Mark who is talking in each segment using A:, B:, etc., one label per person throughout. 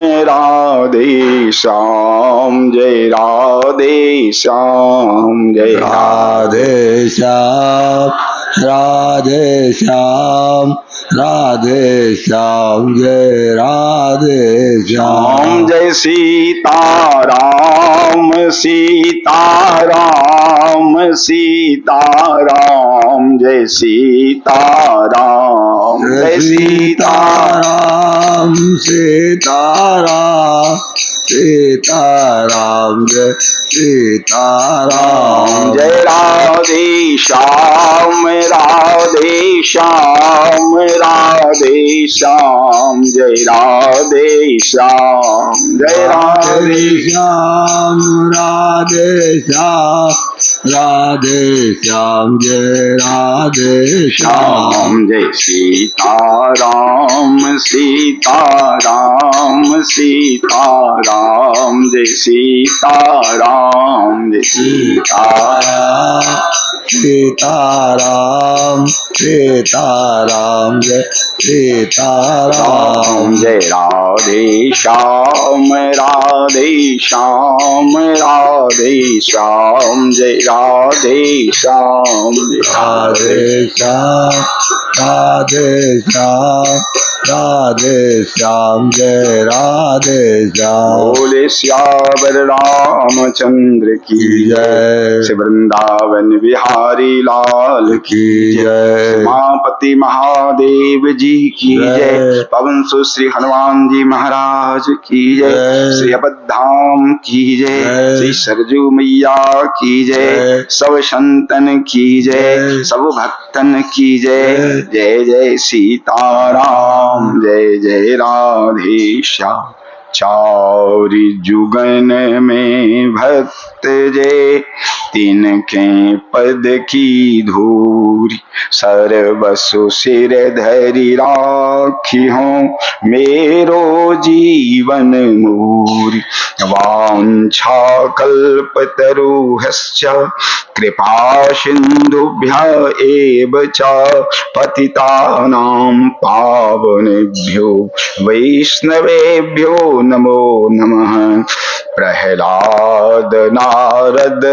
A: राधे श्याम जय राधे श्याम जय
B: राधे श्याम राधे श्याम राधे श्याम जय राधे श्याम
A: जय सीताराम सीताराम सीताराम जय सीताराम
B: जय सीताराम सीताराम सीताराम जय सीताराम
A: जय राधे श्याम राधे श्याम राधे श्याम जय राधे श्याम जय राधे
B: श्याम राधे श्याम राधे श्याम जय राधे श्याम
A: जय सीताराम सीताराम सीताराम जय सीताराम जय सीताराम
B: सीताराम सीताराम जय सीताराम
A: जय राधे श्याम राधे श्याम राधे श्याम जय राधे श्याम
B: राधे श्याम राधे श्याम राधे श्याम जय राधे श्याम
A: बोले श्यावर रामचंद्र की जय श्री वृंदावन बिहारी लाल की जय उमापति महादेव जी की जय पवन सुश्री हनुमान जी महाराज की जय श्री अबधाम की जय श्री सरजू मैया की जय सब संतन की जय सब भक्तन की जय जय जय सीताराम जय जय राधे श्याम चारि जुगन में भक्त जे तिनके पद की धूरी सर्वसु सिर धरि राखी हो मेरो जीवन मूरी वांछा कल्पतरुश्च कृपा सिंधुभ्य एव च पतितानां पावनेभ्यो वैष्णवेभ्यो नमो नमः। प्रहलाद नारद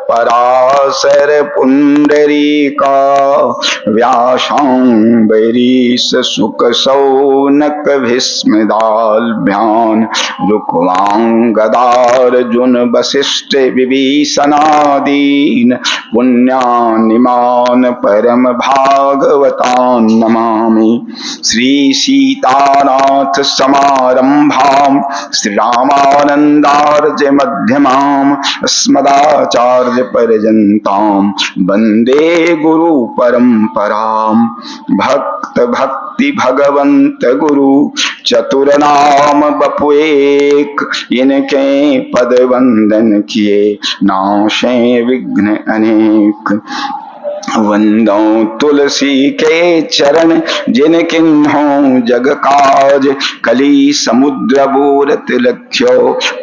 A: पराशर पुंडरीका व्यासांबरीश सुक शौनक भीष्मदालभ्यान रुक्मांगदार्जुन वसिष्ठ विभीषणादीन पुण्यानिमान परम भागवतान् नमामि। श्री सीतानाथ समारंभां श्री रामानंदार्य मध्यमाम् अस्मदाचार्य पर्यन्तां वन्दे गुरु परंपराम्। भक्त भक्ति भगवंत गुरु चतुरनाम बपु एक इनके पद वंदन किए नाशे विघ्न अनेक। वंदो तुलसी के चरण जिनकिन्हों जग काज कली समुद्र बोरत लख्यो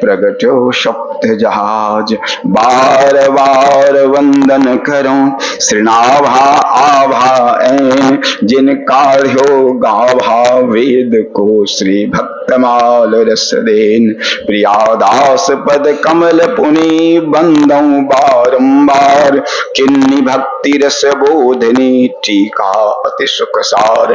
A: प्रगट्यो सप्त जहाज। बार बार वंदन करो श्रीनाभा आभा जिन कार्यो गाभा वेद को श्री भक्तमाल रस देन। प्रियादास पद कमल पुनि बंदौ बारंबार किन्नी भक्ति रस बोधनी टीका अति सुख सार।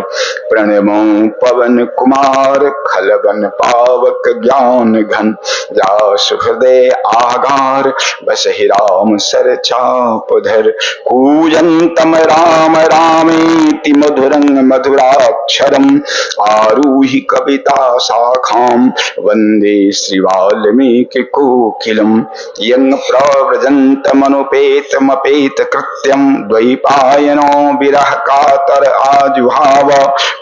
A: प्रणमो पवन कुमार खलबन पावक ज्ञान घन जा सुहृदय आगार बसहि राम सर चाप धर। कूजंतम राम रामेति मधुरं मधुराक्षरम् आरुहि कविता शाखां वन्दे श्री वाल्मीकि कोकिलम्। यं प्रव्रजन्तमनुपेतमपेत कृत्यं द्वैपायनो विरह कातर आजुहाव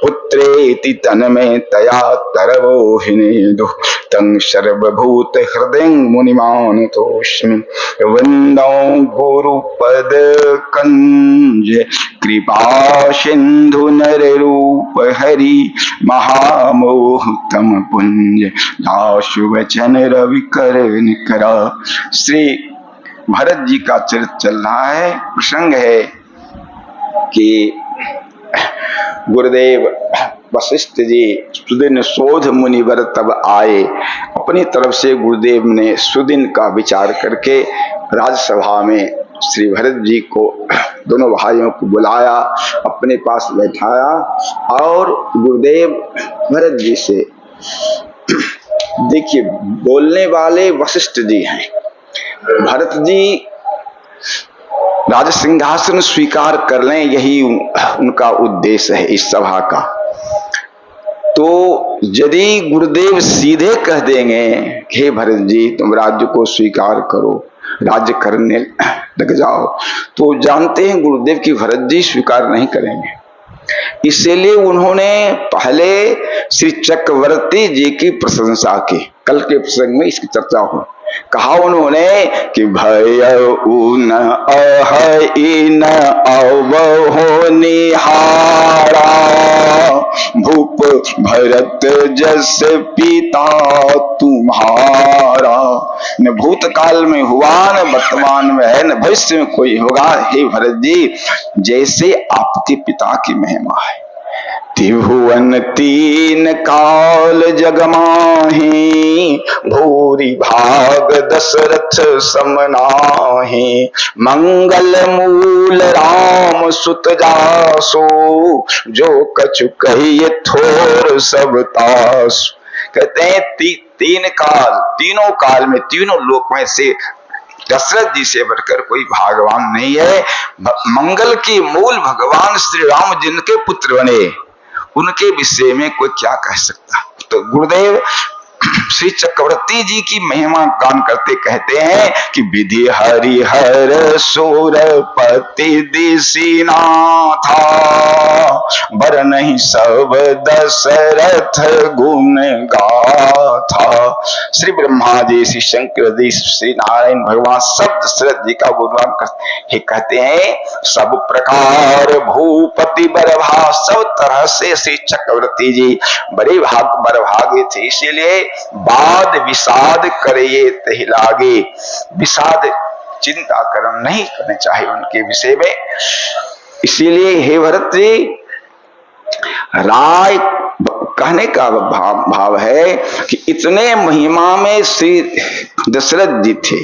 A: पुत्रेति तन्मे तया तरवोहिनेदुः तं सर्वभूत हृदयं मुनिमानतोऽस्मि। वन्दो गुरुपद कंज कृपा सिंधु नररूप हरि महामोहतम पुंज दाशु वचन रवि कर निकरा। श्री भरत जी का चरित्र चल रहा है। प्रसंग है कि गुरुदेव वशिष्ठ जी सुदिन शोध मुनिवर तब आए। अपनी तरफ से गुरुदेव ने सुदिन का विचार करके राजसभा में श्री भरत जी को, दोनों भाइयों को बुलाया, अपने पास बैठाया और गुरुदेव भरत जी से, देखिए बोलने वाले वशिष्ठ जी हैं, भरत जी राज सिंहासन स्वीकार कर लें, यही उनका उद्देश्य है इस सभा का। तो यदि गुरुदेव सीधे कह देंगे हे भरत जी तुम राज्य को स्वीकार करो, राज्य करने लग जाओ, तो जानते हैं गुरुदेव की भरत जी स्वीकार नहीं करेंगे। इसलिए उन्होंने पहले श्री चक्रवर्ती जी की प्रशंसा की। कल के प्रसंग में इसकी चर्चा हो, कहा उन्होंने कि भयउ न अहइ न अवहो निहारा, भूप भरत जस पिता तुम्हारा। न भूतकाल में हुआ, न वर्तमान में है, न भविष्य में कोई होगा हे भरत जी, जैसे आपके पिता की महिमा है। त्रिभुवन तीन काल जगमाहि, भूरि भाग दशरथ समनाहि। मंगल मूल राम सुत जासु, जो कछु कहिए थोर सब तासु। कहते हैं तीन काल, तीनों काल में, तीनों लोक में से दशरथ जी से बढ़कर कोई भगवान नहीं है। मंगल के मूल भगवान श्री राम जिनके पुत्र बने, उनके विषय में कोई क्या कह सकता। तो गुरुदेव श्री चक्रवर्ती जी की महिमा गान करते कहते हैं कि विधि हरिहर सुरपति दिशिनाथा, बर नहीं सब दशरथ गुण गाथा। श्री ब्रह्मा जी, श्री शंकर जी, श्री नारायण भगवान सब दशरथ जी का गुणगान करते कहते हैं। सब प्रकार भूपति बरभा, सब तरह से श्री चक्रवर्ती जी बड़े बरभागे थे। इसीलिए बाद विषाद करिए तहि लागे, विषाद चिंता कर्म नहीं करने चाहिए उनके विषय में। इसीलिए हे भरत जी, राय कहने का भाव है कि इतने महिमा में श्री दशरथ जी थे,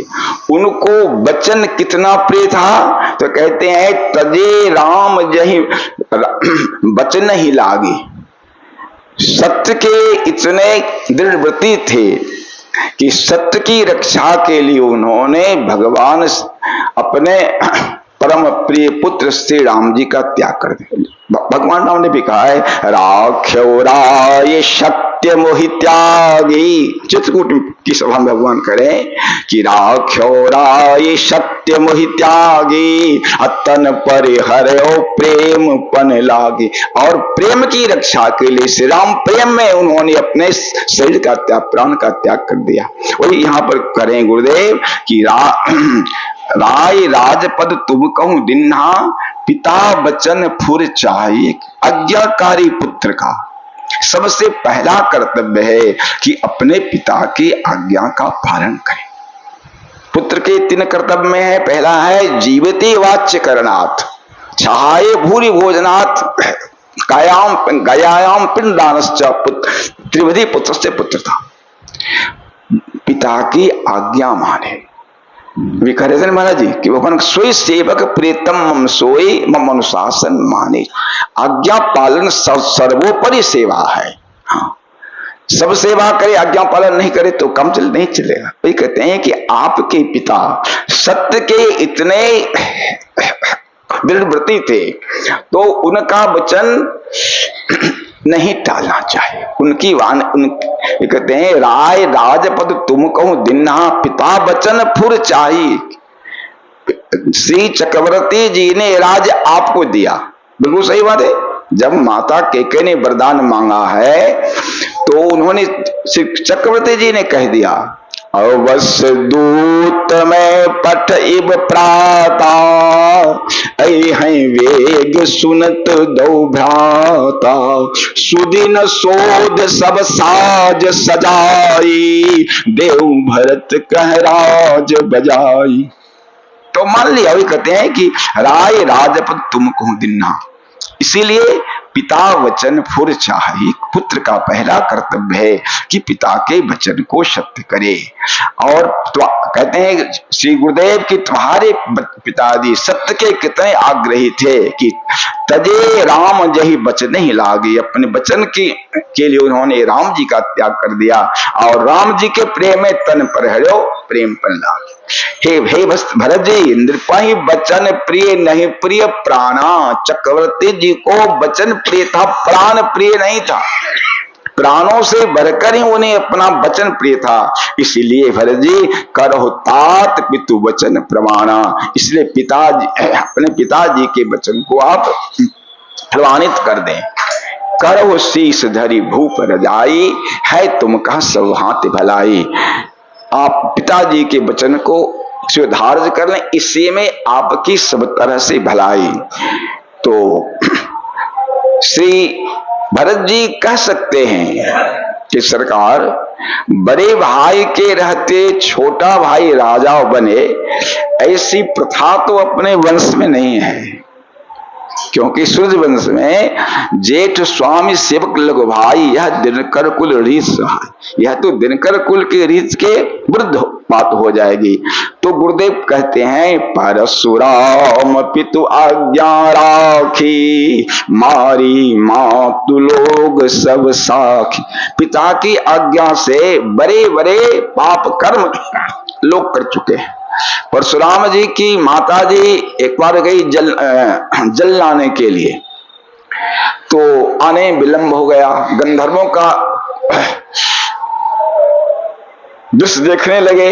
A: उनको वचन कितना प्रिय था। तो कहते हैं तजे राम जहि वचन ही लागे। सत्य के इतने दृढ़व्रती थे कि सत्य की रक्षा के लिए उन्होंने भगवान अपने परम प्रिय पुत्र श्री राम जी का त्याग कर दिया। भगवान राम ने भी कहा है, राख्यो राय सत्य मोहि त्यागी। चित्रकूट की सभा में भगवान करें कि राख्यो राय सत्य मोहि त्यागी, अतन परिहरो प्रेम पन लागी। और प्रेम की रक्षा के लिए श्री राम प्रेम में उन्होंने अपने शरीर का त्याग, प्राण का त्याग कर दिया। वही यहाँ पर करें गुरुदेव कि राय राजपद तुम कहूं दिन्हा, पिता वचन फुर चाहिए। आज्ञाकारी पुत्र का सबसे पहला कर्तव्य है कि अपने पिता की आज्ञा का पालन करें। पुत्र के 3 कर्तव्य में है, पहला है जीवते वाच्य करणात्, छहाये भूरि भोजनात्, गयायाम पिंडदानश्च, त्रिविधि पुत्र से पुत्र था। पिता की आज्ञा माने। वे कह रहे थे महाराज जी कि वो सोई सेवक प्रीतम मम सोई मम अनुशासन माने। आज्ञा पालन सर्वोपरि सेवा है। हाँ, सब सेवा करे, आज्ञा पालन नहीं करे तो काम नहीं चलेगा। वही कहते हैं कि आपके पिता सत्य के इतने दृढ़व्रती थे, तो उनका वचन नहीं टालना चाहिए। उनकी कहते हैं राय राजपद तुम कहूं दिन्हा, पिता वचन फुर चाहिए। श्री चक्रवर्ती जी ने राज्य आपको दिया, बिल्कुल सही बात है। जब माता केके ने वरदान मांगा है तो उन्होंने श्री चक्रवर्ती जी ने कह दिया, अवश्य दूत में पठ इब प्राता, हैं वेग सुनत दो भ्राता। सुदिन सोध सब साज सजाई, देव भरत कह राज बजाई। तो मान लिया, वही कहते हैं कि राय राजपद तुम कहूं दिन्हा, इसीलिए पिता वचन फुर चाहे, पुत्र का पहला कर्तव्य है कि पिता के वचन को सत्य करे। और तो कहते हैं श्री गुरुदेव कि तुम्हारे पिताजी सत्य के कितने आग्रही थे कि तजे राम जही वचन ही लागे, अपने वचन के लिए उन्होंने राम जी का त्याग कर दिया और राम जी के प्रेम में तन पर हरो प्रेम पर लागे। हे भरत जी, नृपहि वचन प्रिय नहीं प्रिय प्राणा, चक्रवर्ती जी को वचन प्रिय था, प्राण प्रिय नहीं था, प्राणों से बढ़कर ही उन्हें अपना वचन प्रिय था। इसीलिए भरत जी करहो तात पितु वचन प्रमाणा, इसलिए पिताजी अपने पिताजी के वचन को आप प्रमाणित कर दें। करहो शीश धरी भूप रजाई, है तुम कह सब हाथ भलाई। आप पिताजी के वचन को स्वीकार कर लें, इसी में आपकी सब तरह से भलाई। तो श्री भरत जी कह सकते हैं कि सरकार, बड़े भाई के रहते छोटा भाई राजा बने, ऐसी प्रथा तो अपने वंश में नहीं है, क्योंकि सूर्य वंश में जेठ स्वामी सेवक लघु भाई, यह दिनकर कुल रीत सहाय, यह तो दिनकर कुल के रीत के वृद्ध बात हो जाएगी। तो गुरुदेव कहते हैं परशुराम पितु आज्ञा राखी, मारी मातु लोग सब साखी। पिता की आज्ञा से बड़े बड़े पाप कर्म लोग कर चुके हैं। परशुराम जी की माता जी एक बार गई जल लाने के लिए, तो आने विलंब हो गया। गंधर्वों का दृश्य देखने लगे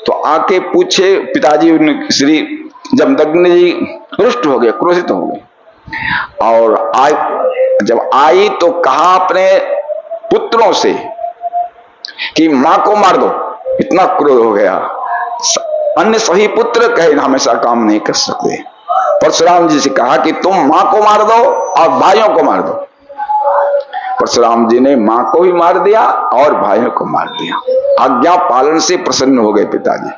A: तो आके पूछे पिताजी, श्री जमदग्नि जी रुष्ट हो गए, क्रोधित हो गए और जब आई तो कहा अपने पुत्रों से कि मां को मार दो, इतना क्रोध हो गया। अन्य सभी पुत्र कहे हमेशा काम नहीं कर सकते। परशुराम जी से कहा कि तुम मां को मार दो और भाइयों को मार दो। परशुराम जी ने मां को भी मार दिया और भाइयों को मार दिया। आज्ञा पालन से प्रसन्न हो गए पिताजी,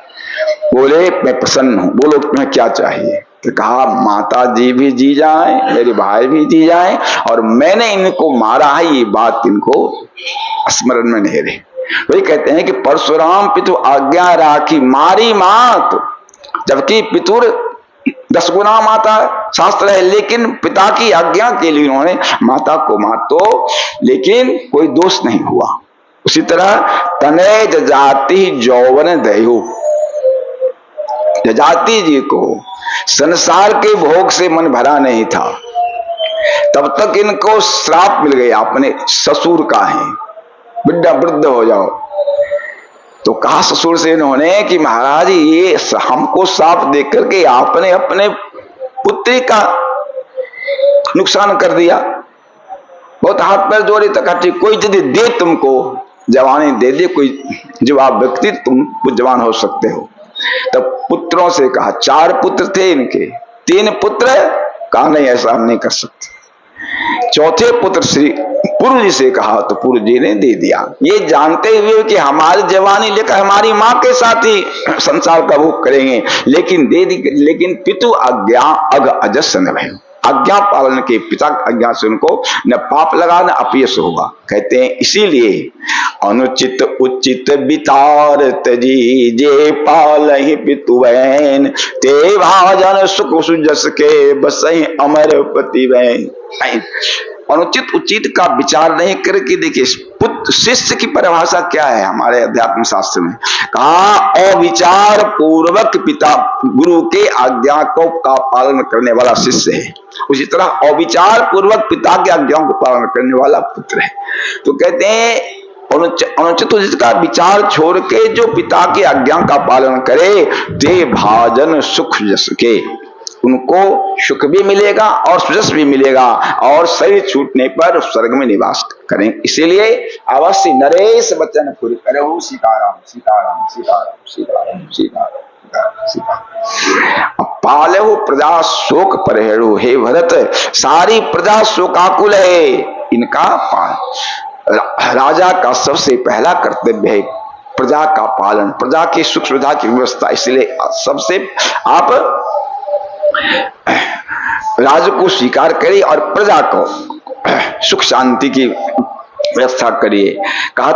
A: बोले मैं प्रसन्न हूं, बोलो तुम्हें क्या चाहिए। तो कहा माता जी भी जी जाए, मेरे भाई भी जी जाए, और मैंने इनको मारा है ये बात इनको स्मरण में नहीं रहे। वही कहते हैं कि परशुराम पितु आज्ञा राखी, मारी मात, जबकि पितुर 10 गुना माता शास्त्र है, लेकिन पिता की आज्ञा के लिए उन्होंने माता को मार, तो लेकिन कोई दोष नहीं हुआ। उसी तरह तनय जजाति जौवन दयु, जजाति जी को संसार के भोग से मन भरा नहीं था, तब तक इनको श्राप मिल गया अपने ससुर का है, बिड्डा वृद्ध हो जाओ। तो कहा ससुर से इन्होंने कि महाराज ये हमको श्राप देख करके आपने अपने पुत्री का नुकसान कर दिया। बहुत हाथ पैर जोड़े तक, कोई यदि दे तुमको जवानी दे दे, कोई जवाब व्यक्ति तुम जवान हो सकते हो। तब पुत्रों से कहा, 4 पुत्र थे इनके, 3 पुत्र कहा नहीं ऐसा हम नहीं कर सकते। चौथे पुत्र श्री पुरु जी से कहा तो पुरु जी ने दे दिया, ये जानते हुए कि हमारी जवानी लेकर हमारी मां के साथ ही संसार का भोग करेंगे, लेकिन दे दी। लेकिन पितु आज्ञा अग अजस न भय, आज्ञा पालन के पिता आज्ञा से उनको न पाप लगा न अपयश होगा। कहते हैं इसीलिए अनुचित उचित विचार तजी, जे पालहि पितु बहन, ते भाजन सुख सुजस के बसहि अमर पति बहन। अनुचित उचित का विचार नहीं करके, देखिए पुत्र शिष्य की परिभाषा क्या है हमारे अध्यात्म शास्त्र में, कहा अविचार पूर्वक पिता गुरु के आज्ञा को का पालन करने वाला शिष्य है, उसी तरह अविचार पूर्वक पिता की आज्ञाओं को पालन करने वाला पुत्र है। तो कहते हैं अनुचित उचित का विचार छोड़ के जो पिता की आज्ञा का पालन करे, ते भाजन सुख जस के, उनको सुख भी मिलेगा और सुजस भी मिलेगा, और शरीर छूटने पर स्वर्ग में निवास करें। इसीलिए अवश्य नरेश वचन फुर करहु, सीताराम सीताराम सीताराम सीताराम सीताराम सीताराम। पालहु प्रजा शोक परहेणु, हे भरत सारी प्रजा शोकाकुल है, इनका राजा का सबसे पहला कर्तव्य है प्रजा का पालन, प्रजा की सुख सुविधा की व्यवस्था। इसलिए सबसे आप राज्य को स्वीकार करे और प्रजा को सुख शांति की व्यवस्था करिए। कहा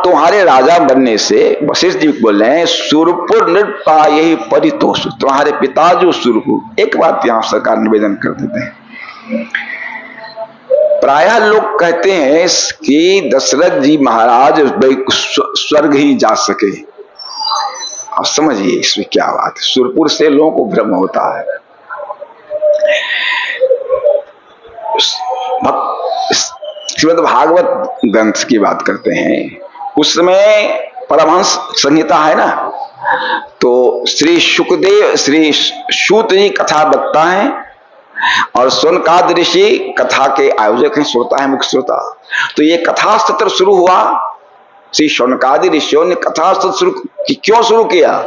A: तुम्हारे राजा बनने से, वशिष्ठ जी बोल रहे हैं, सुरपुर नृपा यही परितोष, तुम्हारे पिता जो सुरपुर। एक बात यहां सरकार निवेदन कर देते हैं, प्रायः लोग कहते हैं कि दशरथ जी महाराज स्वर्ग ही जा सके। अब समझिए इसमें क्या बात है, सुरपुर से लोगों को भ्रम होता है। श्रीमद् भागवत ग्रंथ की बात करते हैं, उसमें परमहंस संहिता है ना, तो श्री सुखदेव, श्री सूत जी कथा वक्ता है और शौनकादि ऋषि कथा के आयोजक हैं, श्रोता है, मुख्य श्रोता। तो ये कथा सत्र शुरू हुआ, श्री शौनकादि ऋषियों ने कथा सत्र क्यों शुरू किया?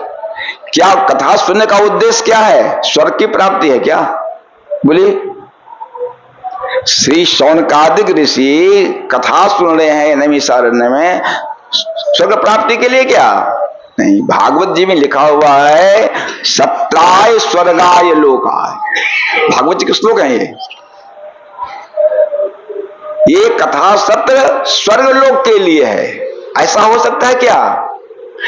A: क्या कथा सुनने का उद्देश्य क्या है? स्वर्ग की प्राप्ति है क्या? बोलिए। श्री शौनकादिक ऋषि कथा सुन रहे हैं नैमिषारण्य में, स्वर्ग प्राप्ति के लिए क्या? नहीं, भागवत जी में लिखा हुआ है सत्राय स्वर्गाय लोकाय। भागवत जी के श्लोक है ये कथा सत्र स्वर्ग लोक के लिए है। ऐसा हो सकता है क्या?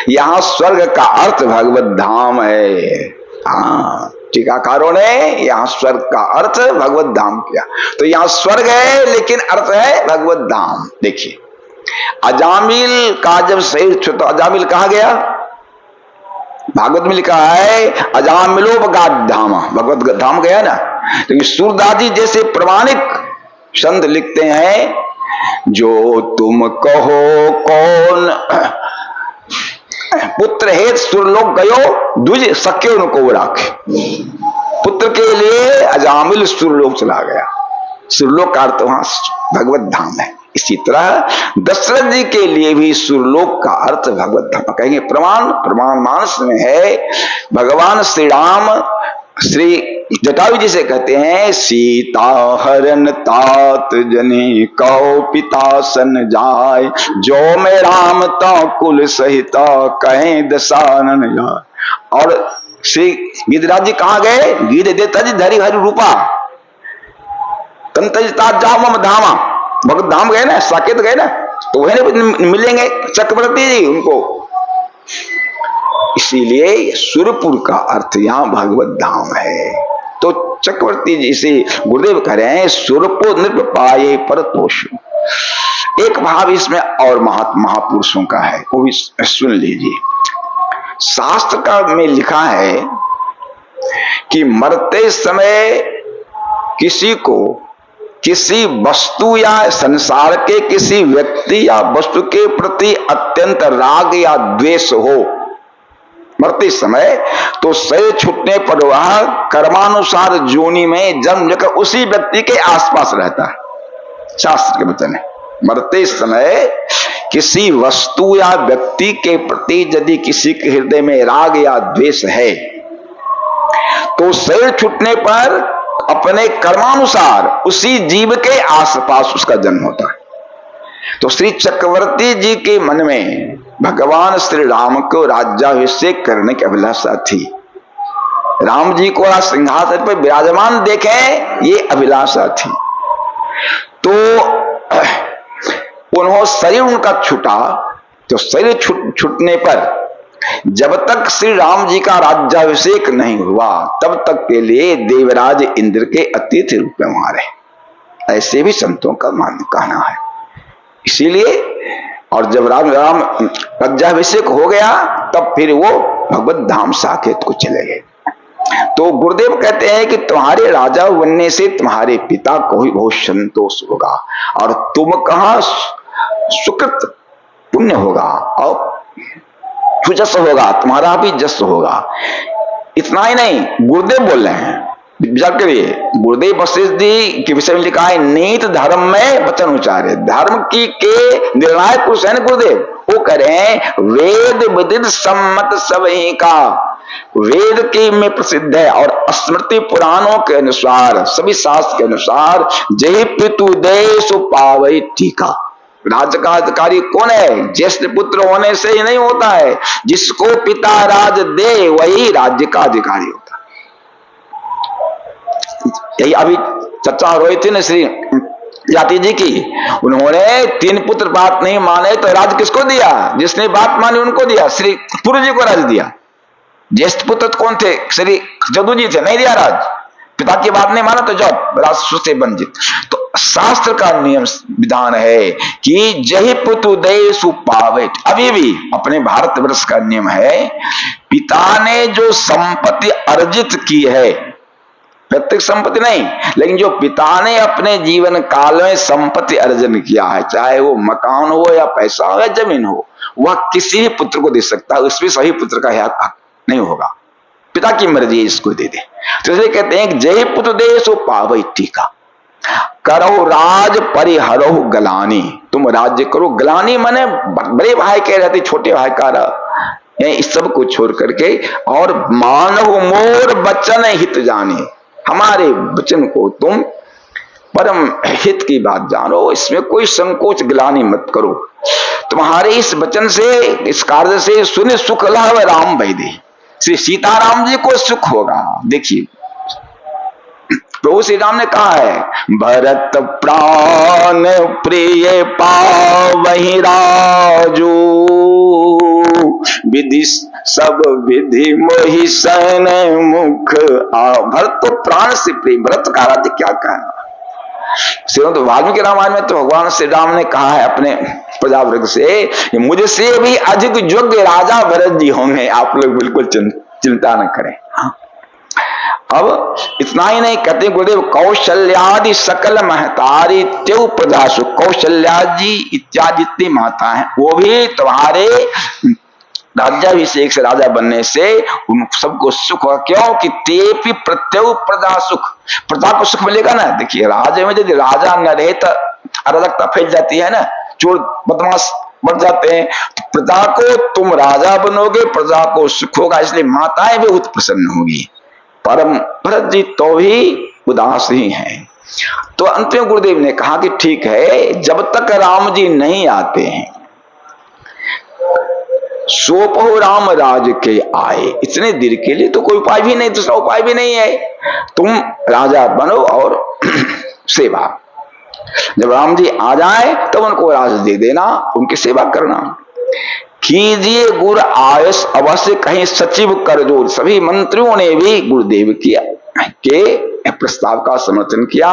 A: यहां स्वर्ग का अर्थ भगवत धाम है। हाँ, टीकाकारों ने यहां स्वर्ग का अर्थ भगवत धाम किया। तो यहां स्वर्ग है लेकिन अर्थ है भगवत धाम। देखिए, अजामिल का जब शरीर छूटा, अजामिल कहा गया? भागवत में लिखा है अजामिलोपगात धाम, भगवत धाम गया ना। तो सूरदास जी जैसे प्रमाणिक संत लिखते हैं, जो तुम कहो कौन पुत्र हेत सुरलोक गयो, द्विज सख्य उनको राखे। पुत्र के लिए अजामिल सुरलोक चला गया। सुरलोक का अर्थ वहां भगवत धाम है। इसी तरह दशरथ जी के लिए भी सुरलोक का अर्थ भगवत धाम कहेंगे। प्रमाण मानस में है, भगवान श्री राम श्री जटायु जी से कहते हैं, सीता हरण तात जने कहो पिता सन जाय, जो मैं राम ता कुल सहिता कहें दशानन जाय। और श्री गिरिराज जी कहाँ गए? गीत देता जी धरी हरि रूपा तंतजता जाओ मम धामा, भगवत धाम गए ना, साकेत गए ना, तो वही मिलेंगे चक्रवर्ती जी उनको। इसीलिए सुरपुर का अर्थ यहां भगवत धाम है। तो चक्रवर्ती जी से गुरुदेव कह रहे हैं सुरपुर नृप पाए परतोष। एक भाव इसमें और महापुरुषों का है, वो भी सुन लीजिए। शास्त्र का में लिखा है कि मरते समय किसी को किसी वस्तु या संसार के किसी व्यक्ति या वस्तु के प्रति अत्यंत राग या द्वेष हो मरते समय, तो शरीर छूटने पर वह कर्मानुसार जोनि में जन्म लेकर उसी व्यक्ति के आसपास रहता है। शास्त्र के वचन है, मरते समय किसी वस्तु या व्यक्ति के प्रति यदि किसी के हृदय में राग या द्वेष है, तो शरीर छूटने पर अपने कर्मानुसार उसी जीव के आसपास उसका जन्म होता है। तो श्री चक्रवर्ती जी के मन में भगवान श्री राम को राज्याभिषेक करने की अभिलाषा थी। राम जी को सिंहासन पर विराजमान देखें, ये अभिलाषा थी। तो उन्होंने शरीर उनका छूटा, तो शरीर छूटने पर जब तक श्री राम जी का राज्याभिषेक नहीं हुआ, तब तक के लिए देवराज इंद्र के अतिथि रूप में वहां रहे। ऐसे भी संतों का कहना है। इसीलिए और जब राम राज्याभिषेक हो गया, तब फिर वो भगवत धाम साकेत को चले गए। तो गुरुदेव कहते हैं कि तुम्हारे राजा बनने से तुम्हारे पिता को ही बहुत संतोष होगा, और तुम कहां सुकृत पुण्य होगा और जस होगा, तुम्हारा भी जस होगा। इतना ही नहीं, गुरुदेव बोल रहे हैं, विचार करिए, गुरुदेव वशिष्ठ जी के विषय में लिखा है नीत धर्म में वचन उच्चारे। धर्म की के निर्णायक पुरुष है ना गुरुदेव। वो कह रहे हैं वेद विदित सम्मत सब ही का, वेद के में प्रसिद्ध है और स्मृति पुराणों के अनुसार, सभी शास्त्र के अनुसार, जय पितु देश पावई टीका। राज्य का अधिकारी कौन है? ज्येष्ठ पुत्र होने से ही नहीं होता है, जिसको पिता राज दे वही राज्य का अधिकारी होता है। यही अभी चर्चा हो रही थी ना श्री जाति जी की। उन्होंने 3 पुत्र बात नहीं माने तो राज किसको दिया? जिसने बात मानी उनको दिया। श्री पुरु जी को राज दिया। ज्येष्ठ पुत्र कौन थे? श्री जदू जी थे, नहीं दिया राज। पिता की बात नहीं माना तो जाओ राजस्व से वंचित। तो शास्त्र का नियम विधान है कि जहि पुत्र देश पावे। अभी भी अपने भारतवर्ष का नियम है, पिता ने जो संपत्ति अर्जित की है, प्रत्येक संपत्ति नहीं, लेकिन जो पिता ने अपने जीवन काल में संपत्ति अर्जन किया है, चाहे वो मकान हो या पैसा हो या जमीन हो, वह किसी भी पुत्र को दे सकता है। उसमें सही पुत्र का हक नहीं होगा, पिता की मर्जी इसको दे दे। तो इसलिए कहते हैं कि जय पुत्र दे सो पावई टीका, करो राज परिहरो गलानी। तुम राज्य करो, गलानी माने बड़े भाई कह रहे थे छोटे भाई का इस सब को छोड़ करके, और मानव मोर वचन हित जाने, हमारे वचन को तुम परम हित की बात जानो, इसमें कोई संकोच गिलानी मत करो। तुम्हारे इस वचन से, इस कार्य से सुने सुख लाभ राम वैदे, श्री सीताराम जी को सुख होगा। देखिए प्रभु श्री राम ने कहा है, भरत प्राण प्रिय पावहि राजू, विधि सब विधि मोहि सन मुख आ। भरत तो प्राण से प्रिय, भरत का राज्य क्या कहना। श्रीमद् वाल्मीकि रामायण में तो भगवान श्री राम ने कहा है अपने प्रजावर्ग से, मुझसे भी अधिक योग्य राजा भरत जी होंगे, आप लोग बिल्कुल चिंता न करें। अब इतना ही नहीं, कहते गुरुदेव कौशल्यादि सकल महतारी त्यु प्रजासु, कौशल्या जी इत्यादि जितनी माता हैं वो भी तुम्हारे राज्याभिषेक से, राजा बनने से उन सबको सुख होगा। क्यों कि तेपि प्रत्यु प्रजा सुख, प्रजा को सुख मिलेगा ना। देखिए राज्य में यदि राजा न रहे तो अराजकता फैल जाती है ना, चोर बदमाश बढ़ जाते हैं। तो प्रजा को तुम राजा बनोगे, प्रजा को सुख होगा, इसलिए माताएं भी बहुत प्रसन्न होगी। परम भरत जी तो भी उदास ही हैं। तो अंत में गुरुदेव ने कहा कि ठीक है, जब तक राम जी नहीं आते हैं सोपहो राम राज के आए, इतने देर के लिए तो कोई उपाय भी नहीं, दूसरा उपाय भी नहीं है। तुम राजा बनो और सेवा, जब राम जी आ जाए तब तो उनको राज दे देना, उनकी सेवा करना। कीजिए गुरु आयस अवश्य कहीं सचिव कर जोर। सभी मंत्रियों ने भी गुरुदेव किया के प्रस्ताव का समर्थन किया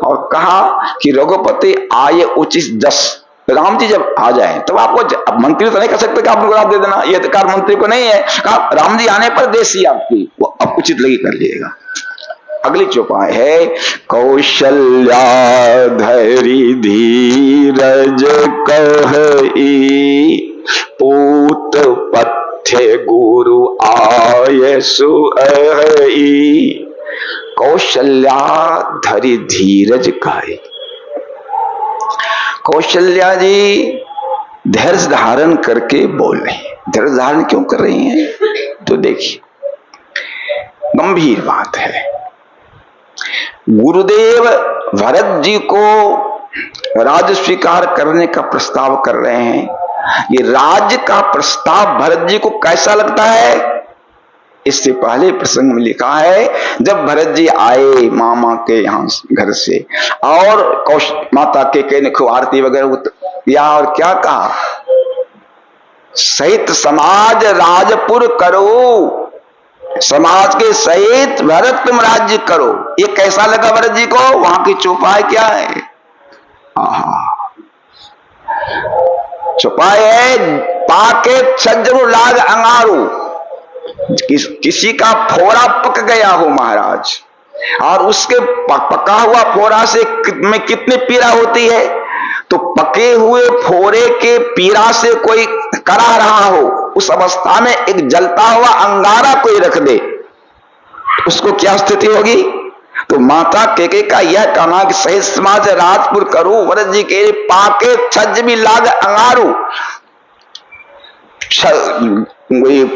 A: और कहा कि रघुपति आये उचित जस। राम जी जब आ जाए तब आपको, मंत्री तो नहीं कर सकते कि आप उनको लाभ दे देना, ये अधिकार मंत्री को नहीं है। कहा राम जी आने पर देशी आपकी वो अब उचित लगी कर लीजिएगा। अगली चौपाई है, कौशल्या धैर्य धीरज कहि, पूत पथ्य गुरु आय सुअहि। कौशल्या धरि धीरज कहि, कौशल्या जी धैर्य धारण करके बोल रहे हैं। धैर्य धारण क्यों कर रही हैं? तो देखिए गंभीर बात है। गुरुदेव भरत जी को राज्य स्वीकार करने का प्रस्ताव कर रहे हैं। ये राज्य का प्रस्ताव भरत जी को कैसा लगता है? इससे पहले प्रसंग में लिखा है, जब भरत जी आए मामा के यहाँ घर से और माता के ने खूब आरती वगैरह या और क्या कहा, सहित समाज राजपुर करो, समाज के सहित भरत तुम राज्य करो। ये कैसा लगा भरत जी को? वहां की चौपाई क्या है? चौपाई है, पाके छज्जरु लाग अंगारू। किसी का फोड़ा पक गया हो महाराज, और उसके पका हुआ फोड़ा से में कितनी पीड़ा होती है, तो पके हुए फोड़े के पीड़ा से कोई करा रहा हो, उस अवस्था में एक जलता हुआ अंगारा कोई रख दे, उसको क्या स्थिति होगी? तो माता केके का यह कहना कि सही समाज राजपुर करूं, भरत जी के पाके छज्ज भी लाग अंगारू,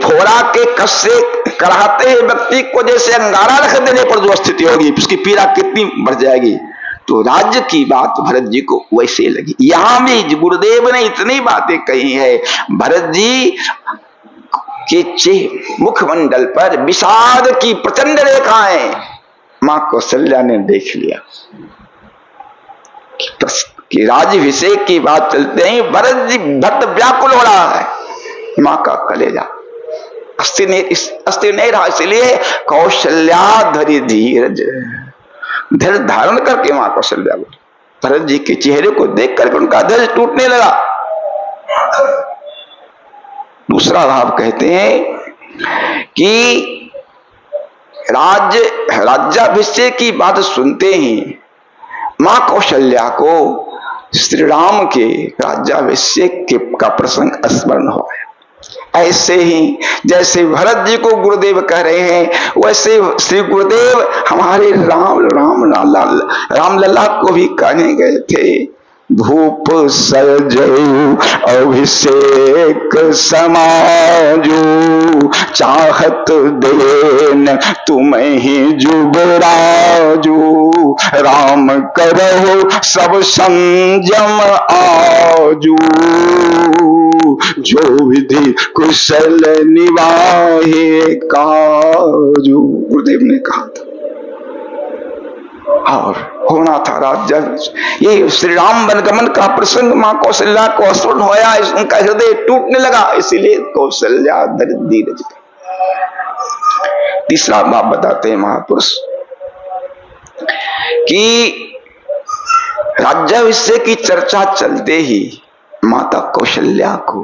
A: फोड़ा के कस से कराते हैं व्यक्ति को जैसे अंगारा रख देने पर जो स्थिति होगी, उसकी पीड़ा कितनी बढ़ जाएगी। तो राज्य की बात भरत जी को वैसे लगी। यहां भी गुरुदेव ने इतनी बातें कही है। भरत जी के मुखमंडल पर विषाद की प्रचंड रेखाएं, मां कौशल्या ने देख लिया कि राज्याभिषेक की बात चलते ही भरत जी भक्त व्याकुल हो रहा है। मां का कलेजा अस्थिर नहीं रहा, इसलिए कौशल्या धरि धीरज, धैर्य धारण करके मां कौशल्या बोली। भरत जी के चेहरे को देख करके उनका धैर्य टूटने लगा। दूसरा भाव कहते हैं कि राज्याभिषेक की बात सुनते ही मां कौशल्या को श्री राम के राज्याभिषेक का प्रसंग स्मरण हो गया। ऐसे ही जैसे भरत जी को गुरुदेव कह रहे हैं, वैसे श्री गुरुदेव हमारे राम लला को भी कहने गए थे, भूप सजऊ अभिषेक समाजू, चाहत देन तुम्हें ही जुबराजू, राम करहु सब संयम आजू, जो विधि कुशल निवाहे काजू। गुरुदेव ने कहा था और होना था राज्य। ये श्री राम वनगमन का प्रसंग मां कौशल्या को स्मरण होया, उनका हृदय टूटने लगा, इसीलिए कौशल्या धरि धीरज। तीसरा बात बताते हैं महापुरुष कि राज्याभिषेक की चर्चा चलते ही माता कौशल्या को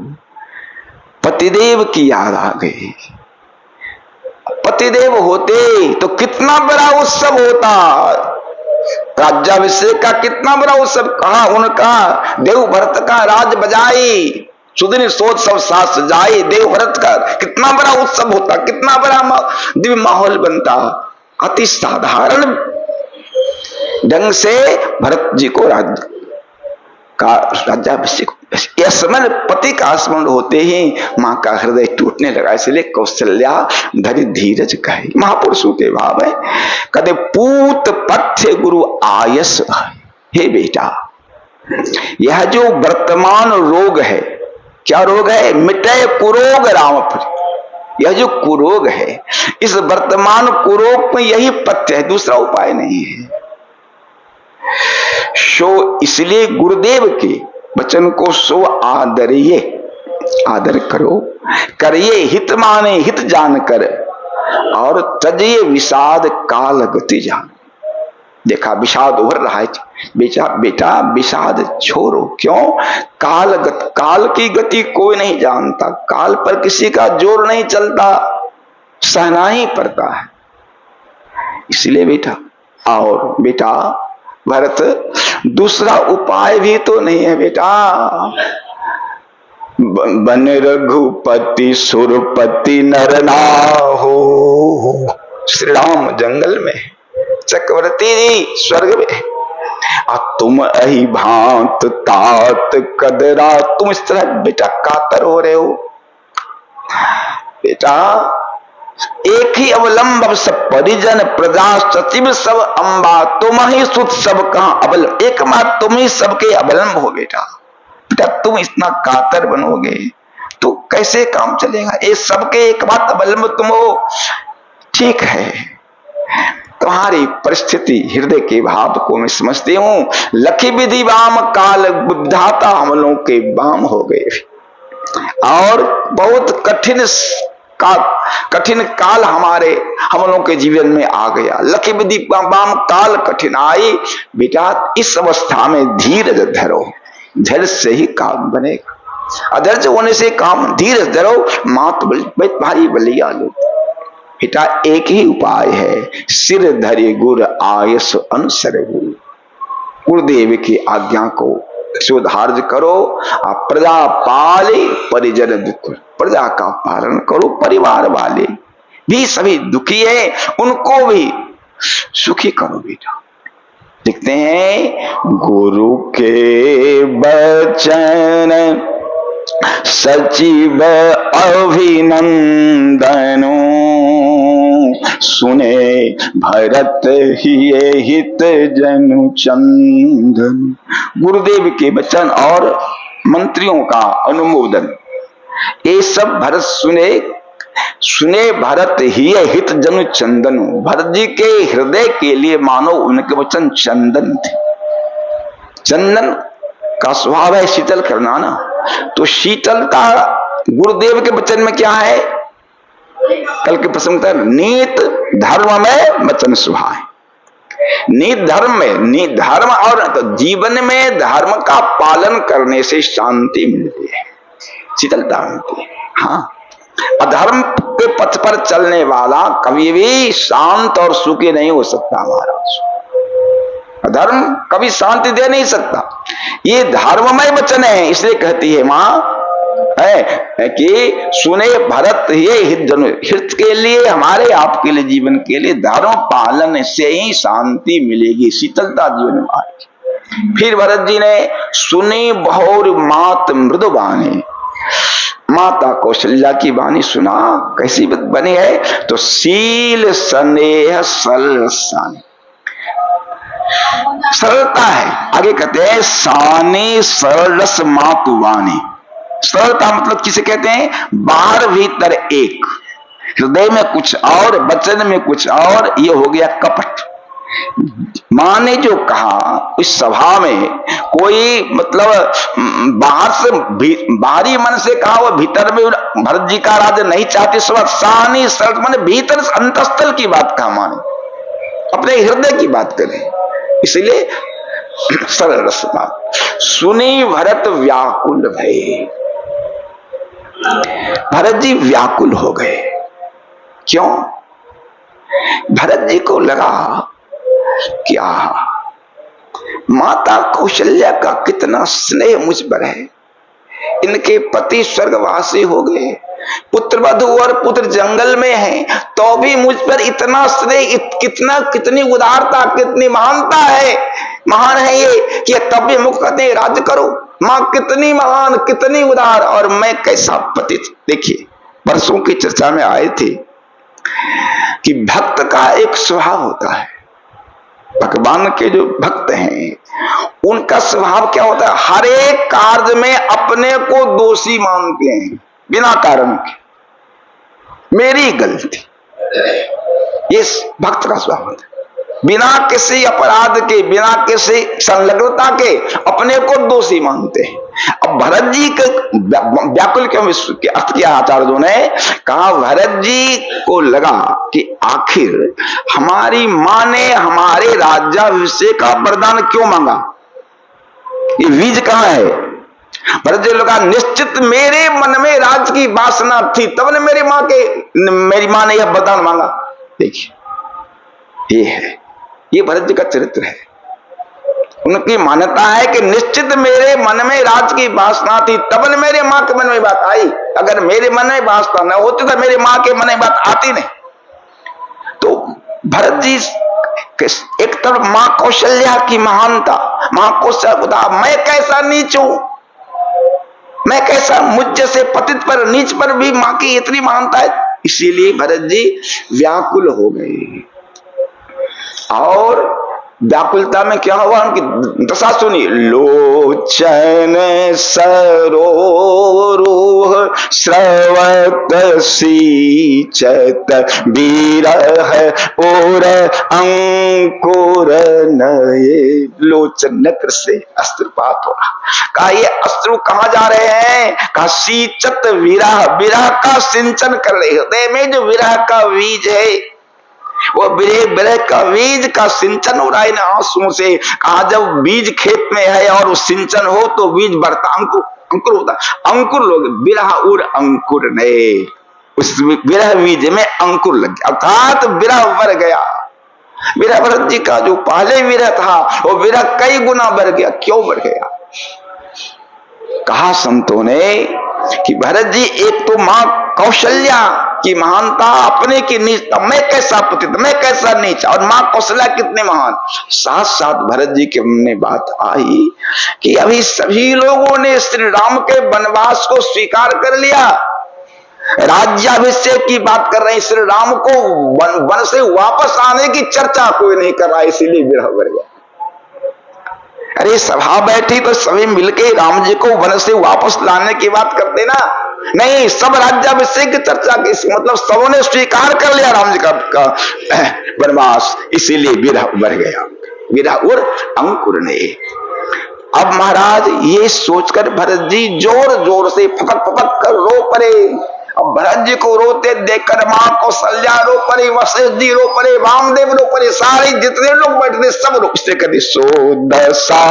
A: पतिदेव की याद आ गई। पतिदेव होते तो कितना बड़ा उत्सव होता, राज्याभिषेक का कितना बड़ा उत्सव। कहा उनका देव भरत का राज बजाई, सुदिन सोच सब साथ सजाई, देव भरत का कितना बड़ा उत्सव होता, कितना बड़ा दिव्य माहौल बनता। अति साधारण ढंग से भरत जी को राज्याभिषेक, यह समय पति का स्मरण होते ही मां का हृदय टूटने लगा, इसलिए कौशल्या धरि धीरज कहे। महापुरुषों के भाव है, कदे पूत पथ्य गुरु आयस। हे बेटा, यह जो वर्तमान रोग है, क्या रोग है? मिटे कुरोग रामपुरी। यह जो कुरोग है, इस वर्तमान कुरोग में यही पथ्य है, दूसरा उपाय नहीं है। सो इसलिए गुरुदेव के वचन को सो आदरिए, आदर करो, करिए हित माने हित जानकर, और तजिए विषाद काल गति जान। देखा विषाद उभर रहा है, बेटा विषाद छोड़ो। क्यों? काल की गति कोई नहीं जानता, काल पर किसी का जोर नहीं चलता, सहना ही पड़ता है। इसलिए बेटा, और बेटा भरत, दूसरा उपाय भी तो नहीं है बेटा। बन रघुपति सुरपति नर ना हो। श्री राम जंगल में, चक्रवर्ती जी स्वर्ग में, तुम अहि भांत तात कदरा। तुम इस तरह बेटा कातर हो रहे हो। बेटा एक ही अवलंब सब परिजन प्रजा सचिव सब अंबा, तुम ही सुत सब कहां अबल। एकमात्र तुम ही सबके अवलंब हो बेटा। बेटा तुम इतना कातर बनोगे तो कैसे काम चलेगा? ये सबके एकमात्र अवलंब तुम हो। ठीक है, तुम्हारी परिस्थिति हृदय के भाव को मैं समझती हूं। लखी विधि वाम काल बुद्धाता हमलों के वाम हो गए, और बहुत कठिन काल हम लोगों के जीवन में आ गया। लखी विधि वाम काल कठिन आई। बेटा इस अवस्था में धीरज धरो, धैर्य से ही काम बनेगा। अधैर्य होने से काम, धीरज धरो। मात भारी बलिया लो। बेटा एक ही उपाय है, सिर धरे गुर आयस अनुसर। गुरुदेव की आज्ञा को सुधार्य करो, प्रजा पाले परिजन दुख। प्रजा का पालन करो, परिवार वाले भी सभी दुखी है, उनको भी सुखी करो बेटा। लिखते हैं गुरु के बचन सचिव अभिनंदनो, सुने भरत हिये हित जनु चंदन। गुरुदेव के वचन और मंत्रियों का अनुमोदन, ये सब भरत सुने, सुने भरत ही हित जनु चंदन, भरत जी के हृदय के लिए मानो उनके वचन चंदन थे। चंदन का स्वभाव है शीतल करना ना, तो शीतलता गुरुदेव के वचन में क्या है? कल के प्रसंग था, नीत धर्म में वचन सुहाए। नीत धर्म में, नीत धर्म और तो जीवन में धर्म का पालन करने से शांति मिलती है, शीतलता मिलती है। हाँ, अधर्म के पथ पर चलने वाला कभी भी शांत और सुखी नहीं हो सकता महाराज। अधर्म कभी शांति दे नहीं सकता। ये धर्ममय वचन है, इसलिए कहती है मां है कि सुने भरत ये हित जनु, हित के लिए, हमारे आपके लिए, जीवन के लिए धर्म पालन से ही शांति मिलेगी, शीतलता जीवन में आएगी। फिर भरत जी ने सुनी बहुर मात मृदुबानी, माता कौशल्या की वाणी सुना, कैसी बनी है? तो शील स्नेह सरल, सरलता है। आगे कहते हैं सानी सरल रस मातु वाणी। सरलता मतलब किसे कहते हैं? बाहर भीतर एक, हृदय में कुछ और, वचन में कुछ और, ये हो गया कपट। मां ने जो कहा उस सभा में कोई मतलब बाहर से बाहरी मन से कहा, वो भीतर में भरत जी का राज्य नहीं चाहती। सानी सरल माने भीतर अंतस्थल की बात कहा मां ने, अपने हृदय की बात करें, इसलिए सरल रस बात। सुनी भरत व्याकुल भये, भरत जी व्याकुल हो गए। क्यों? भरत जी को लगा क्या माता कौशल्या का कितना स्नेह मुझ पर है, इनके पति स्वर्गवासी हो गए, पुत्र वधु और पुत्र जंगल में हैं, तो भी मुझ पर इतना स्नेह, कितनी उदारता, कितनी महानता है, महान है ये कि तब भी मुख कहते हैं राज्य करो। मां कितनी महान, कितनी उदार, और मैं कैसा पति। देखिए परसों की चर्चा में आए थे कि भक्त का एक स्वभाव होता है, भगवान के जो भक्त हैं उनका स्वभाव क्या होता है? हर एक कार्य में अपने को दोषी मानते हैं बिना कारण के, मेरी गलती, ये भक्त का स्वभाव होता है। बिना किसी अपराध के, बिना किसी संलग्नता के अपने को दोषी मानते हैं। अब भरत जी के व्याकुल क्यों के अर्थ किया आचार्यों ने कहा, भरत जी को लगा कि आखिर हमारी मां ने हमारे राज्याभिषेक का वरदान क्यों मांगा, ये बीज कहां है? भरत जी लगा निश्चित मेरे मन में राज की वासना थी, तब ने मेरी मां ने यह वरदान मांगा। देखिए ये है, ये भरत जी का चरित्र है। उनकी मान्यता है कि निश्चित मेरे मन में राज की वासना थी, तब न मेरे मां के मन में बात आई। अगर मेरे मन में वासना न होती तो मेरे मां के मन में बात आती नहीं। तो भरत जी एक तरफ मां कौशल्या की महानता, मां कौशल्या, मैं कैसा नीच हूं, मैं कैसा, मुझ जैसे पतित पर, नीच पर भी मां की इतनी महानता है। इसीलिए भरत जी व्याकुल हो गए। और व्याकुलता में क्या हुआ, उनकी दशा सुनी। लोचन सरोरुह स्रवत सींचत विरह और अंकुर नये। लोचन नेत्र से अश्रुपात हो रहा। कहा ये अश्रु कहां जा रहे हैं? कहा सींचत विरह, विरह का सिंचन कर रहे। हृदय में जो विरह का बीज है, वो विरह का बीज का सिंचन हो रहा है इन आंसुओं से। कहा जब बीज खेत में है और सिंचन हो तो बीज बढ़ता, अंकुर होता। अंकुर लोग विरह और अंकुर नए, उस विरह बीज में अंकुर लग गया, अर्थात विरह बढ़ गया। विरह भरत जी का जो पहले विरह था वो विरह कई गुना बढ़ गया। क्यों बढ़ गया? कहा संतों ने कि भरत जी एक तो मां कौशल्या की महानता, अपने की नीचता, मैं कैसा पतित, मैं कैसा नीच, और मां कौशल्या कितने महान। साथ साथ भरत जी के मन में बात आई कि अभी सभी लोगों ने श्री राम के वनवास को स्वीकार कर लिया, राज्याभिषेक की बात कर रहे हैं, श्री राम को वन से वापस आने की चर्चा कोई नहीं कर रहा, इसीलिए विरह बढ़ गया। अरे सभा बैठी तो सभी मिलके राम जी को वन से वापस लाने की बात करते ना, नहीं, सब राज्याभिषेक की चर्चा की, मतलब सबों ने स्वीकार कर लिया राम जी का वनवास, इसीलिए विरह उभर गया, विरह और अंकुर ने। अब महाराज ये सोचकर भरत जी जोर जोर से फपक फपक कर रो पड़े। अब भरत जी को रोते देखकर मां कौशल्या रो पड़े, वशिष्ठ जी रो पड़े, वामदेव रो पड़े, सारे जितने लोग बैठे सब रो पड़े। सो दशा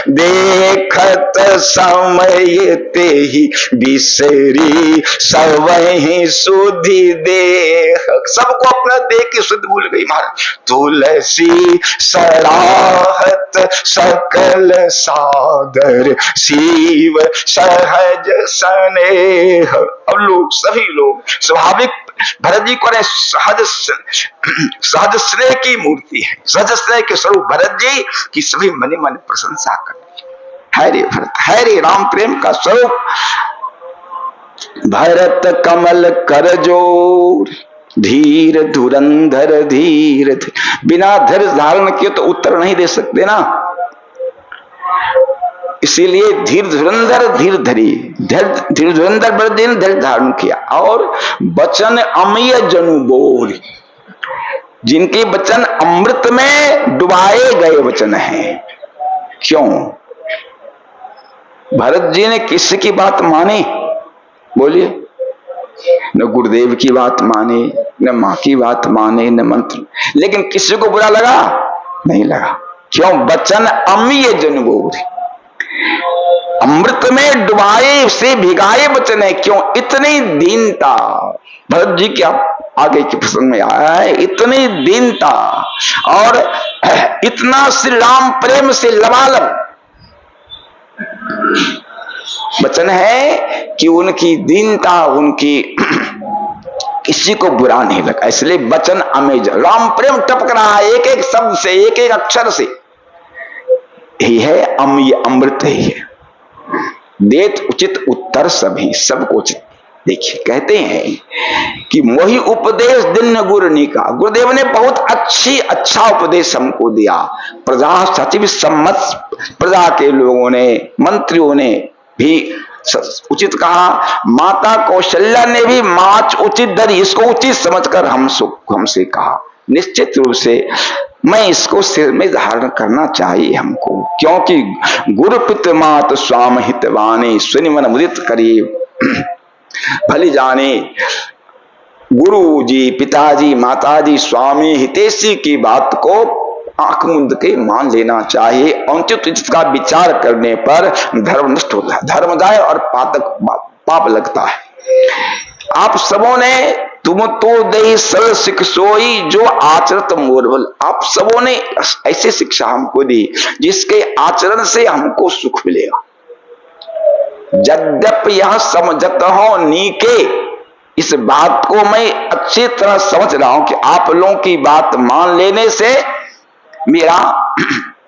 A: देखत समय ते ही बिसरी सवहि सुधि देह, सबको अपना देख के शुद्ध भूल गई महाराज। तुलसी सराहत सकल सादर शिव सहज स्नेह। अब लोग सभी लोग स्वाभाविक भरत जी को सहज स्नेह की मूर्ति है, सहज स्नेह के स्वरूप भरत जी की सभी मने मन प्रशंसा कर है रे भरत, है रे राम प्रेम का स्वरूप। भरत कमल कर जोर धीर धुरंधर धीर, बिना धैर्य धारण किए तो उत्तर नहीं दे सकते ना, इसीलिए धीर धुरंधर धीर धरी, धीर धुरंधर बड़े दिन धैर्य धारण किया। और वचन अमीय जनु बोल, जिनके वचन अमृत में डुबाए गए वचन हैं। क्यों भरत जी ने किसी की बात मानी? बोलिए, न गुरुदेव की बात माने, न मां की बात माने, न मंत्र, लेकिन किसी को बुरा लगा नहीं लगा। क्यों? वचन अमीय जनु बोल, अमृत में डुबाए से भिगाए वचन है। क्यों? इतनी दीनता भरत जी के आगे के प्रसंग में आया है, इतनी दीनता और इतना श्री राम प्रेम से लबालब वचन है कि उनकी दीनता, उनकी किसी को बुरा नहीं लगा, इसलिए वचन अमेज, राम प्रेम टपक रहा है एक एक शब्द से, एक एक अक्षर से। यही है अमीय, अमृत ही है। देत उचित उत्तर सभी, सबको उचित। देखिए कहते हैं कि मोही उपदेश दिन गुरनी का, गुरुदेव ने बहुत अच्छा उपदेश हमको दिया। प्रजा सचिव सम्मत, प्रजा के लोगों ने, मंत्रियों ने भी उचित कहा, माता कौशल्या ने भी माच उचित धरी, इसको उचित समझकर हमसे कहा। निश्चित रूप से मैं इसको सिर में धारण करना चाहिए हमको, क्योंकि गुरु पितृ मात स्वाम हितवानी, सुनि मन मुदित करी भली जाने। गुरु जी, पिताजी, माताजी, स्वामी, हितैषी की बात को आंख मूंद के मान लेना चाहिए। अनुचित का विचार करने पर धर्म नष्ट होता है, धर्म जाए और पाप लगता है। आप सबों ने तुम तो दे सल सिख सोई जो आचरत मोरबल, आप सबों ने ऐसी शिक्षा हमको दी जिसके आचरण से हमको सुख मिलेगा। यद्यपि यह समझत हो नीके, इस बात को मैं अच्छी तरह समझ रहा हूं कि आप लोगों की बात मान लेने से मेरा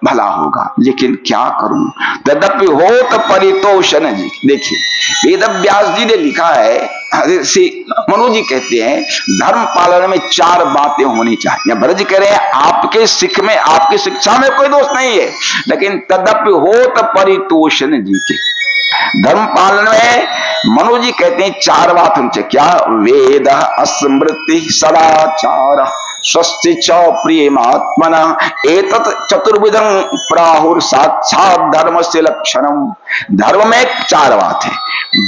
A: भला होगा, लेकिन क्या करूं? तदपि हो तो परितोषण जी। देखिए वेद व्यास जी ने लिखा है, मनु जी कहते हैं धर्म पालन में 4 बातें होनी चाहिए। भरत जी कह रहे हैं आपके सिख में, आपकी शिक्षा में कोई दोष नहीं है, लेकिन तदपि हो तो परितोषण जी के धर्म पालन में मनु जी कहते हैं 4 बात होनी चाहिए। क्या? वेद स्मृति सदाचार स्वस्ति च प्रिय महात्मना एतत् चतुर्विधं प्राहुर साक्षात धर्म से लक्षणम। धर्म में 4 बात है,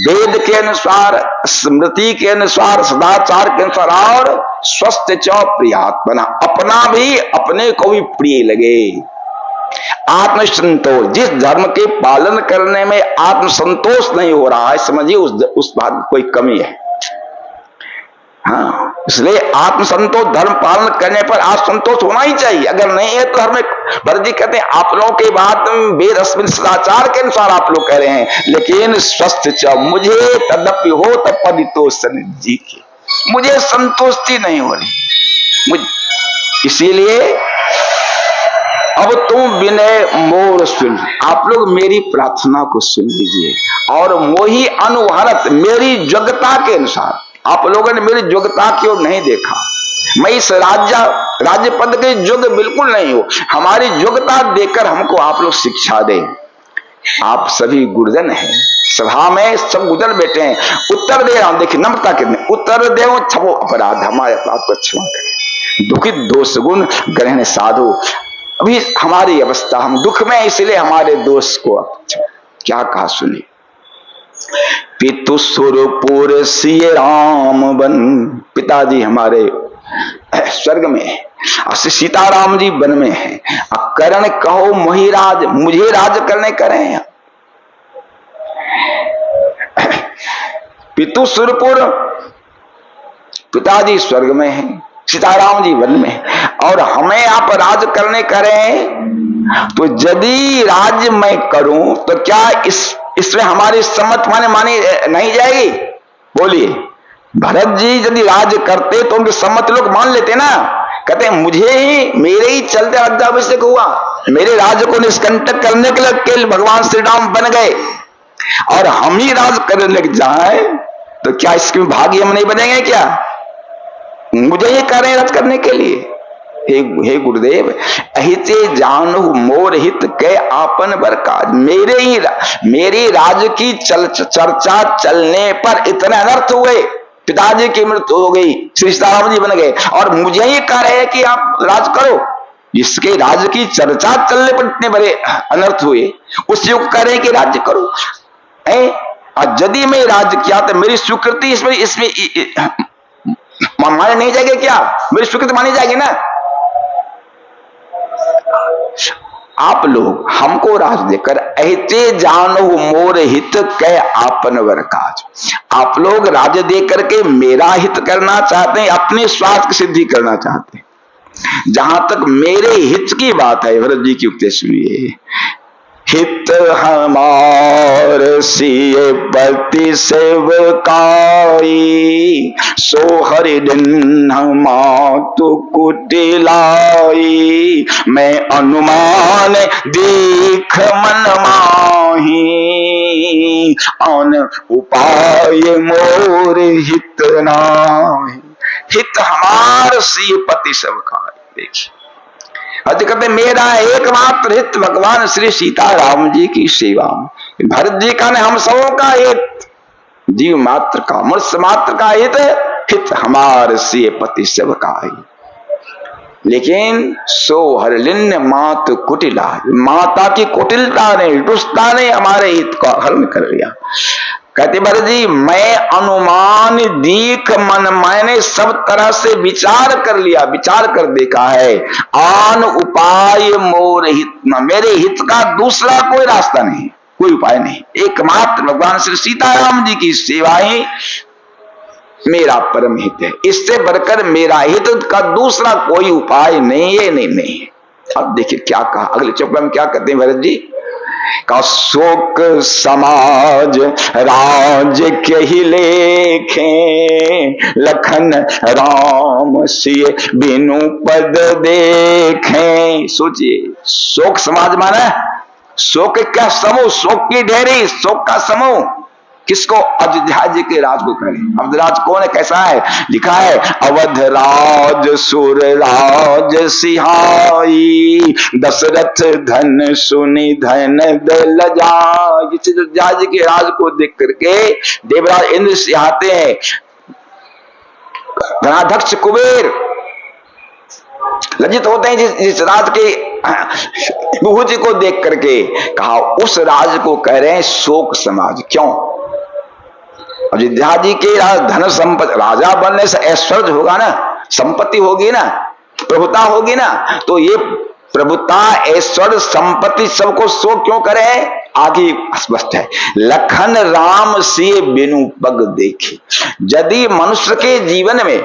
A: वेद के अनुसार, स्मृति के अनुसार, सदाचार के अनुसार और स्वस्थ च प्रियात्मना, अपना भी अपने को भी प्रिय लगे। आत्मसंतोष, जिस धर्म के पालन करने में आत्मसंतोष नहीं हो रहा है, समझिए उस बात में कोई कमी है। हाँ, इसलिए आत्मसंतोष, धर्म पालन करने पर आत्मसंतोष होना ही चाहिए। अगर नहीं है तो हमें, भरत जी कहते हैं आप लोगों की बात वेद अस्मिन सदाचार के अनुसार आप लोग कह रहे हैं, लेकिन स्वस्थ च मुझे तदपि हो तब परितोषण जी की, मुझे संतुष्टि नहीं हो रही। इसीलिए अब तुम विनय मोर सुन, आप लोग मेरी प्रार्थना को सुन लीजिए और मोही अनुभारत, मेरी योग्यता के अनुसार, आप लोगों ने मेरी योग्यता की ओर नहीं देखा। मैं इस राज्य पद के योग्य बिल्कुल नहीं हूं, हमारी योग्यता देखकर हमको आप लोग शिक्षा दें। आप सभी गुरुजन हैं, सभा में सब गुजर बैठे हैं, उत्तर दे रहा हूं, देखिए नम्रता कितने, उत्तर देव छपो अपराध, हमारे अपराध को क्षमा करें, दुखित दोष गुण ग्रहण साधु। अभी हमारी अवस्था, हम दुख में, इसलिए हमारे दोष को क्या कहा सुनिए। पितु सुरपुर सिय राम बन, पिताजी हमारे स्वर्ग में है, सीताराम जी वन में है, करण कहो मोहि राज, मुझे राज करने करें। पितु सुरपुर, पिताजी स्वर्ग में है, सीताराम जी वन में, और हमें आप राज करने करें, तो यदि राज मैं करूं तो क्या इसमें हमारी सम्मत मानी नहीं जाएगी? बोलिए। भरत जी यदि राज करते तो उनके सम्मत लोग मान लेते ना, कहते मुझे ही, मेरे ही चलते राज्याभिषेक हुआ, मेरे राज्य को निष्कंटक करने के लिए भगवान श्री राम बन गए, और हम ही राज करने लग जाए तो क्या इसके भागी हम नहीं बनेंगे? क्या मुझे ही करें राज करने के लिए? हे गुरुदेव, अहिते जानू मोर हित के आपन बर काज, मेरे राज की चर्चा चलने पर इतने अनर्थ हुए, पिताजी की मृत्यु हो गई, श्री सीताराम जी बन गए, और मुझे ही कह रहे हैं कि आप राज करो। जिसके राज की चर्चा चलने पर इतने बड़े अनर्थ हुए, उस युग कह रहे हैं कि राज्य करो। यदि मैं राज्य किया तो मेरी स्वीकृति इसमें मानी नहीं जाएगी क्या? मेरी स्वीकृति मानी जाएगी ना। आप लोग हमको राज देकर ऐसे जानो मोर हित कह आपन वर काज, आप लोग राज देकर के मेरा हित करना चाहते हैं, अपने स्वार्थ की सिद्धि करना चाहते हैं। जहां तक मेरे हित की बात है, भरत जी की उक्ति सुनिए। हित हमार सिय पति सेवकाई, सो हरि दिन मातु कुटिलाई, मैं अनुमान दीख मन माही, अन उपाय मोर हित नाही। हित हमार सिय पति सेवकाई, देखिए अति कहते मेरा एकमात्र हित भगवान श्री सीताराम जी की सेवा। भरत जी का ने हम सबों का हित, जीव मात्र का, मनुष्य मात्र का हित हमार से पति सेवकाई। लेकिन सो हरलिन्य मात कुटिला, माता की कुटिलता ने, दुष्टता ने हमारे हित को हरण कर लिया। कहते भरत जी मैं अनुमान दीख मन, मैंने सब तरह से विचार कर लिया, विचार कर देखा है। आन उपाय मोर हित न, मेरे हित का दूसरा कोई रास्ता नहीं, कोई उपाय नहीं, एकमात्र भगवान श्री सीताराम जी की सेवा ही मेरा परम हित है। इससे बढ़कर मेरा हित का दूसरा कोई उपाय नहीं है, नहीं। अब देखिए क्या कहा अगले चौपड़ा में, क्या कहते हैं भरत जी का शोक समाज राज के ही लेखे, लखन राम सिय बिनु पद देखे। सोचिए शोक समाज माना शोक क्या समूह, शोक की ढेरी, शोक का समूह। किसको? अयोध्या जी के राज को करें। अवध राज कौन है, कैसा है? लिखा है अवध राज सुर राज सिहाई, दशरथ धन सुनि धन दल जाई। अयोध्या जी के राज को देख करके देवराज इंद्र सिहाते हैं, धनाध्यक्ष कुबेर लज्जित होते हैं जिस राज के विभूति को देख करके। कहा उस राज को कह रहे हैं शोक समाज। क्यों? अयोध्या जी के धन संपत्ति, राजा बनने से ऐश्वर्य होगा ना, संपत्ति होगी ना, प्रभुता होगी ना, तो ये प्रभुता ऐश्वर्य संपत्ति सबको शोक क्यों करे? आगे स्पष्ट है, लखन राम सिय बिनु पग देखे। यदि मनुष्य के जीवन में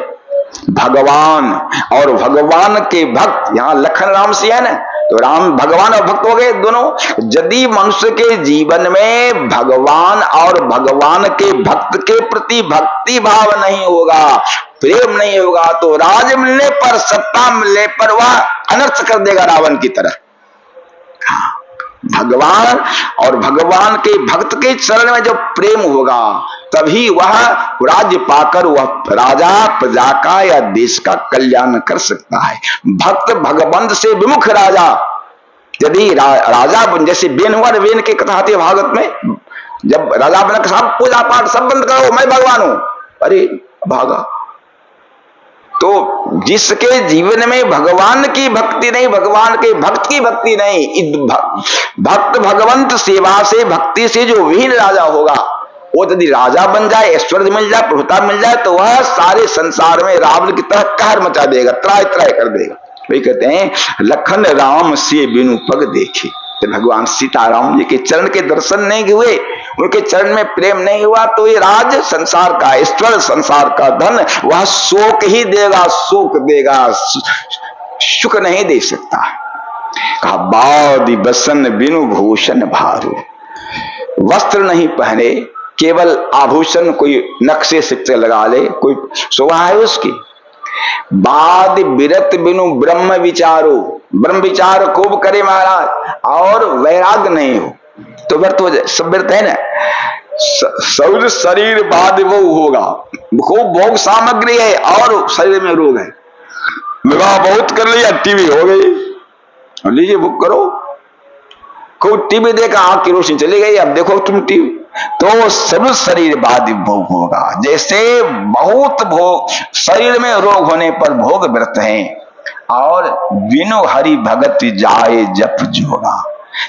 A: भगवान और भगवान के भक्त, यहां लखन राम सिय है ना, तो राम भगवान और भक्त हो गए दोनों। यदि मनुष्य के जीवन में भगवान और भगवान के भक्त के प्रति भक्ति भाव नहीं होगा, प्रेम नहीं होगा, तो राज मिलने पर, सत्ता मिलने पर वह अनर्थ कर देगा रावण की तरह। भगवान और भगवान के भक्त के चरण में जो प्रेम होगा तभी वह राज्य पाकर वह राजा प्रजा का या देश का कल्याण कर सकता है। भक्त भगवंत से विमुख राजा यदि राजा बन, जैसे बेन हुआ, बेन की कथा आती है भागवत में, जब राजा बनक साहब पूजा पाठ सब बंद करो, मैं भगवान हूं, अरे भागा। तो जिसके जीवन में भगवान की भक्ति नहीं, भगवान के भक्त की भक्ति नहीं, भक्त भगवंत सेवा से भक्ति से जो विहीन राजा होगा, वो यदि राजा बन जाए, ऐश्वर्य मिल जाए, प्रभुता मिल जाए, तो वह सारे संसार में रावण की तरह कहर मचा देगा, त्राय त्राय कर देगा। वही कहते हैं लखन राम से बिनु पग देखे। तो भगवान सीताराम जी के चरण के दर्शन नहीं हुए, उनके चरण में प्रेम नहीं हुआ, तो ये राज संसार का ऐश्वर्य, संसार का धन, वह शोक ही देगा, शोक देगा, सुख नहीं दे सकता। कहा बादि बसन बिनु भूषण भारू। वस्त्र नहीं पहने, केवल आभूषण कोई नक्शे से लगा ले, कोई शोभा है उसकी। बाद बिरत बिनु ब्रह्म विचारो, ब्रह्म विचार खूब करे महाराज, और वैराग्य नहीं हो तो व्यर्थ हो जाए। सब व्यर्थ है ना। शौर्य शरीर बाद वो होगा, खूब भोग सामग्री है और शरीर में रोग है। विवाह बहुत कर लिया, टीवी हो गई, लीजिए बुक करो, खूब टीवी देखा, आंख की रोशनी चली गई, अब देखो तुम टीवी। तो सब शरीर बाद भोग होगा। जैसे बहुत भोग, शरीर में रोग होने पर भोग व्रत है, और बिनु हरि भगत जाए जप जोगा।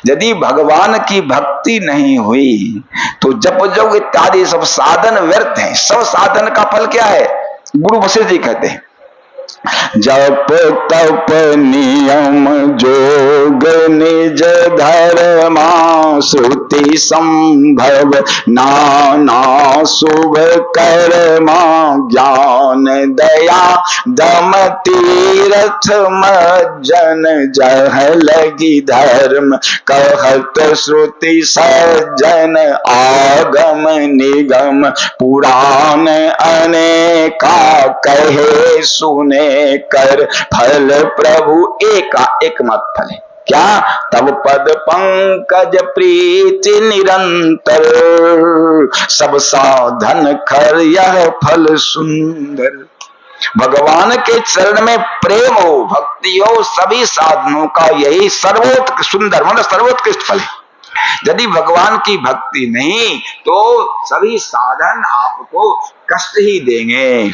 A: यदि भगवान की भक्ति नहीं हुई तो जप जोग इत्यादि सब साधन व्यर्थ हैं। सब साधन का फल क्या है? गुरु वशिष्ठ जी कहते हैं जप तप नियम जोग निज धर्मा, श्रुति संभव नाना शुभ कर्मा, ज्ञान दया दम तीर्थ मज्जन, जह लगी धर्म कहत श्रुति सज्जन, आगम निगम पुराण अनेका, कहे सुने कर फल प्रभु एका। एकमात्र फल है क्या? तब पद पंकज प्रीति निरंतर, सब साधन खर यह फल सुंदर। भगवान के चरण में प्रेम हो, भक्ति हो, सभी साधनों का यही सर्वोत्कृष्ट सुंदर मतलब सर्वोत्कृष्ट फल है। यदि भगवान की भक्ति नहीं तो सभी साधन आपको कष्ट ही देंगे।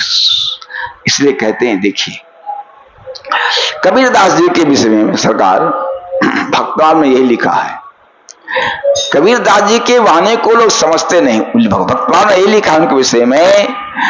A: इसलिए कहते हैं, देखिए कबीरदास जी के विषय में सरकार भक्तवान में यही लिखा है। कबीरदास जी के वाणी को लोग समझते नहीं, भक्तवान में यही लिखा है उनके विषय में